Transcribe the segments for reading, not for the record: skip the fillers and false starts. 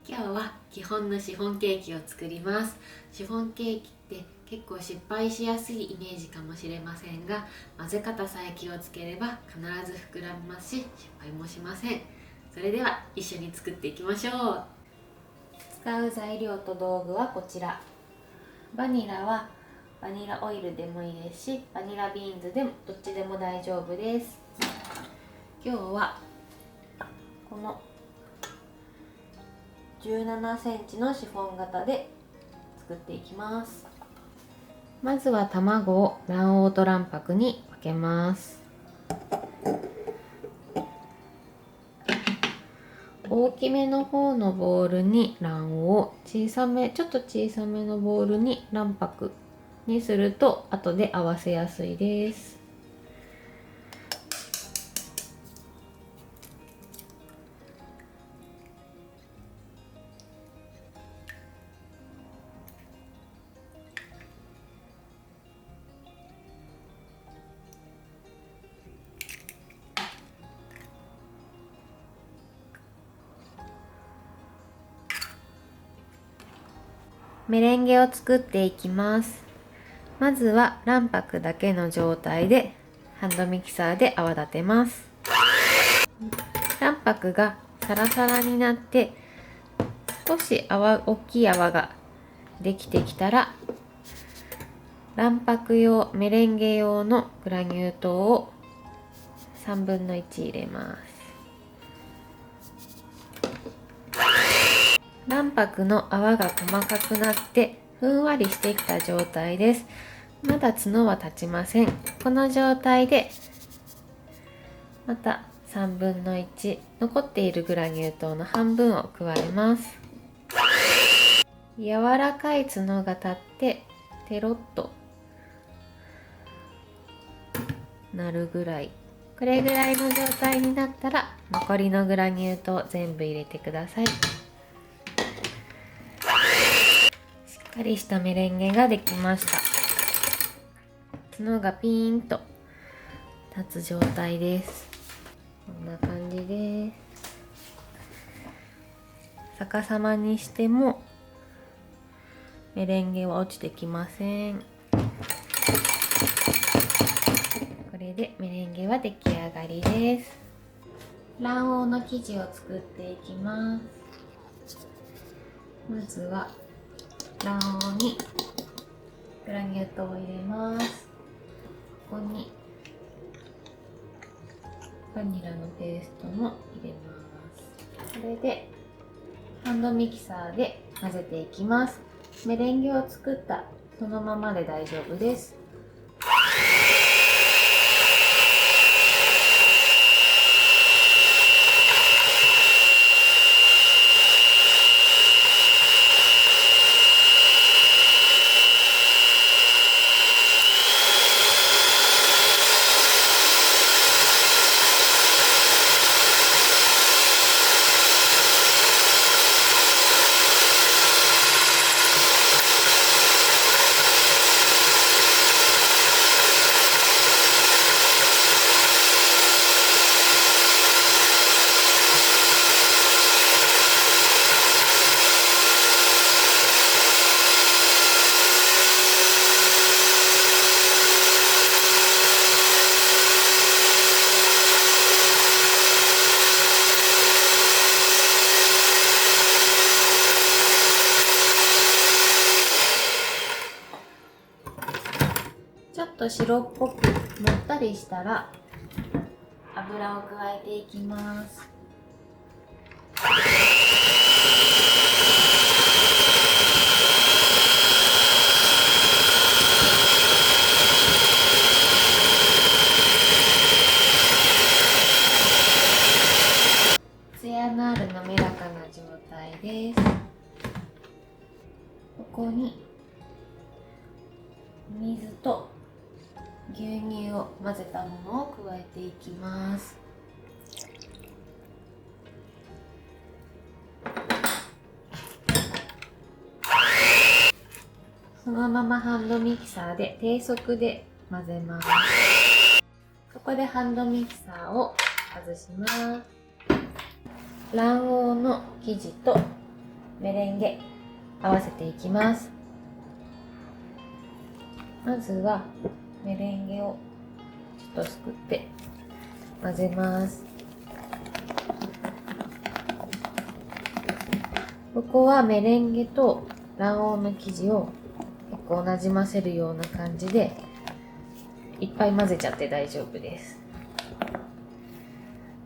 今日は基本のシフォンケーキを作ります。シフォンケーキって結構失敗しやすいイメージかもしれませんが、混ぜ方さえ気をつければ必ず膨らみますし、失敗もしません。それでは一緒に作っていきましょう。使う材料と道具はこちら。バニラはバニラオイルでもいいですし、バニラビーンズでもどっちでも大丈夫です。今日はこの17センチのシフォン型で作っていきます。まずは卵を卵黄と卵白に分けます。大きめの方のボウルに卵黄、ちょっと小さめのボウルに卵白にすると後で合わせやすいです。メレンゲを作っていきます。まずは卵白だけの状態でハンドミキサーで泡立てます。卵白がサラサラになって少し大きい泡ができてきたら、卵白用メレンゲ用のグラニュー糖を1/3入れます。卵白の泡が細かくなってふんわりしてきた状態です。まだ角は立ちません。この状態でまた1/3残っているグラニュー糖の半分を加えます。柔らかい角が立ってテロッとなるぐらい、これぐらいの状態になったら残りのグラニュー糖全部入れてください。しっかりしたメレンゲができました。角がピーンと立つ状態です。こんな感じです。逆さまにしてもメレンゲは落ちてきません。これでメレンゲは出来上がりです。卵黄の生地を作っていきます。まずは卵黄にグラニュー糖を入れます。ここにバニラのペーストも入れます。これでハンドミキサーで混ぜていきます。メレンゲを作ったそのままで大丈夫です。ちょっと白っぽくもったりしたら油を加えていきます。ツヤのある滑らかな状態です。ここに水と牛乳を混ぜたものを加えていきます。そのままハンドミキサーで低速で混ぜます。ここでハンドミキサーを外します。卵黄の生地とメレンゲ合わせていきます。まずはメレンゲをちょっとすくって混ぜます。ここはメレンゲと卵黄の生地を結構なじませるような感じでいっぱい混ぜちゃって大丈夫です。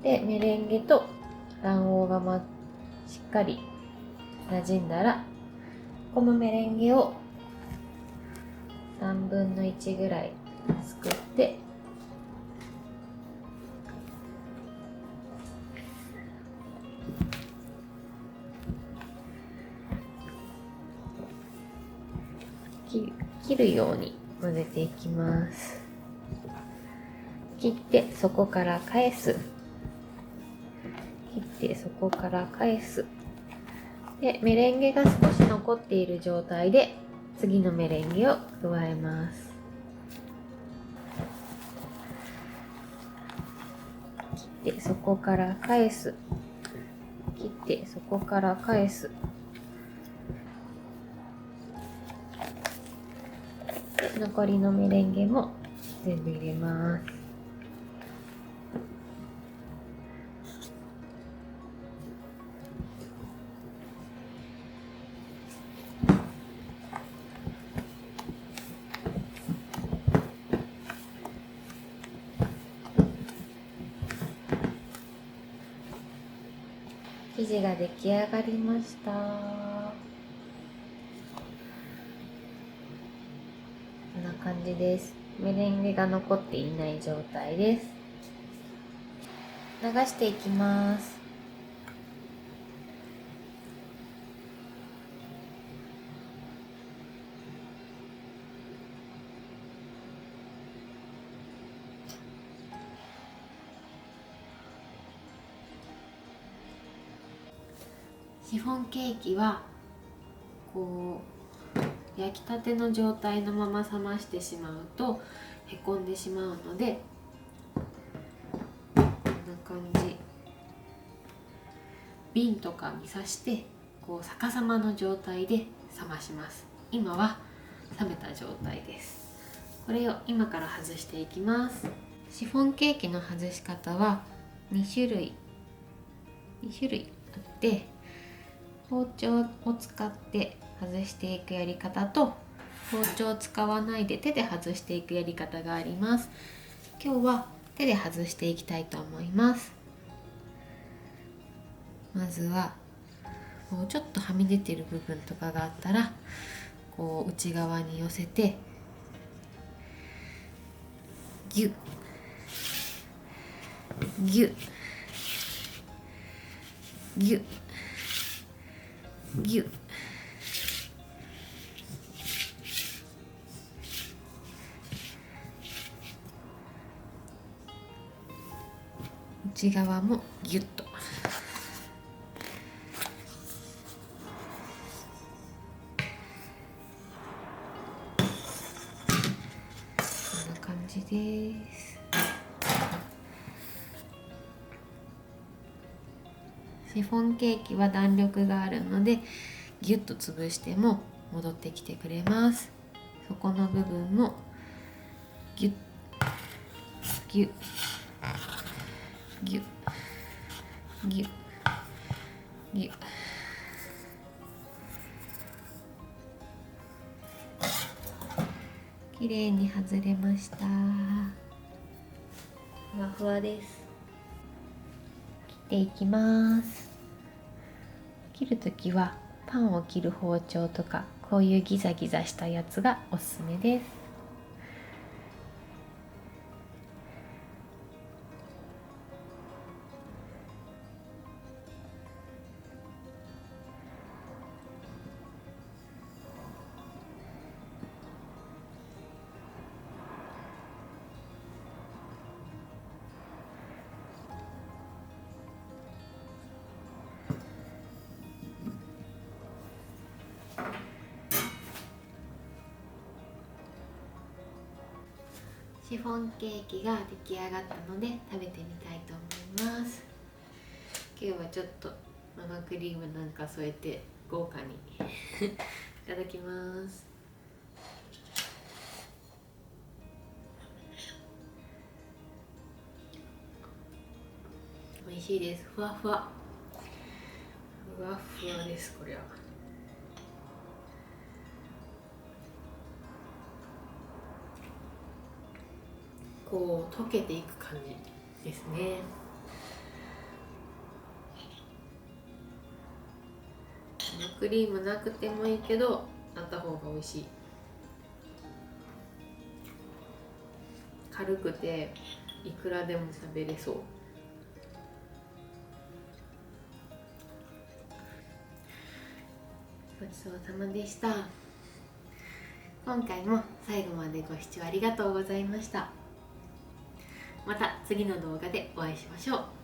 で、メレンゲと卵黄がしっかり馴染んだら、このメレンゲを3分の1ぐらいすくって切るように混ぜていきます。切ってそこから返す。切ってそこから返す。で、メレンゲが少し残っている状態で次のメレンゲを加えます。切ってそこから返す。切ってそこから返す。残りのメレンゲも全部入れます。生地が出来上がりました。こんな感じです。メレンゲが残っていない状態です。流していきます。シフォンケーキはこう焼きたての状態のまま冷ましてしまうとへこんでしまうので、こんな感じ、瓶とかに刺してこう逆さまの状態で冷まします。今は冷めた状態です。これを今から外していきます。シフォンケーキの外し方は2種類あって、包丁を使って外していくやり方と包丁を使わないで手で外していくやり方があります。今日は手で外していきたいと思います。まずはこうちょっとはみ出てる部分とかがあったらこう内側に寄せてギュッギュッギュッギュッ内側もギュッと。こんな感じです。シフォンケーキは弾力があるのでギュッと潰しても戻ってきてくれます。そこの部分もギュッギュッギュッギュッギュッ。きれいに外れました。ふわふわです。切っていきます。切るときはパンを切る包丁とかこういうギザギザしたやつがおすすめです。シフォンケーキが出来上がったので食べてみたいと思います。今日はちょっと生クリームなんか添えて豪華にいただきます。美味しいです。ふわふわふわふわです。これはこう溶けていく感じですね。クリームなくてもいいけどあった方が美味しい。軽くていくらでも食べれそう。ごちそうさまでした。今回も最後までご視聴ありがとうございました。また次の動画でお会いしましょう。